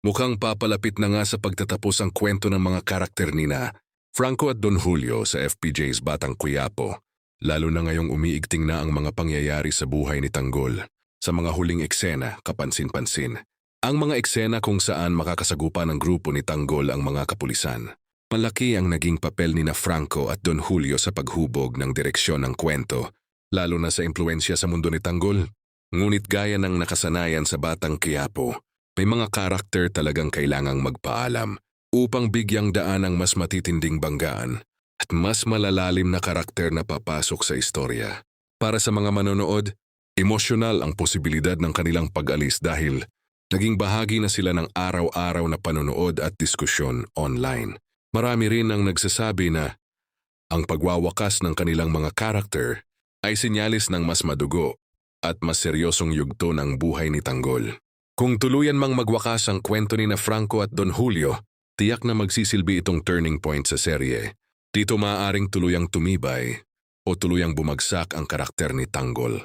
Mukhang papalapit na nga sa pagtatapos ang kwento ng mga karakter nina Franco at Don Julio sa FPJ's Batang Quiapo, lalo na ngayong umiigting na ang mga pangyayari sa buhay ni Tanggol. Sa mga huling eksena, kapansin-pansin, ang mga eksena kung saan makakasagupa ng grupo ni Tanggol ang mga kapulisan. Malaki ang naging papel ni Franco at Don Julio sa paghubog ng direksyon ng kwento, lalo na sa impluensya sa mundo ni Tanggol. Ngunit gaya ng nakasanayan sa Batang Quiapo, may mga karakter talagang kailangang magpaalam upang bigyang daan ang mas matitinding banggaan at mas malalalim na karakter na papasok sa istorya. Para sa mga manonood, emosyonal ang posibilidad ng kanilang pag-alis dahil naging bahagi na sila ng araw-araw na panonood at diskusyon online. Marami rin ang nagsasabi na ang pagwawakas ng kanilang mga karakter ay sinyalis ng mas madugo at mas seryosong yugto ng buhay ni Tanggol. Kung tuluyan mang magwakas ang kwento ni Franco at Don Julio, tiyak na magsisilbi itong turning point sa serye. Dito maaaring tuluyang tumibay o tuluyang bumagsak ang karakter ni Tanggol.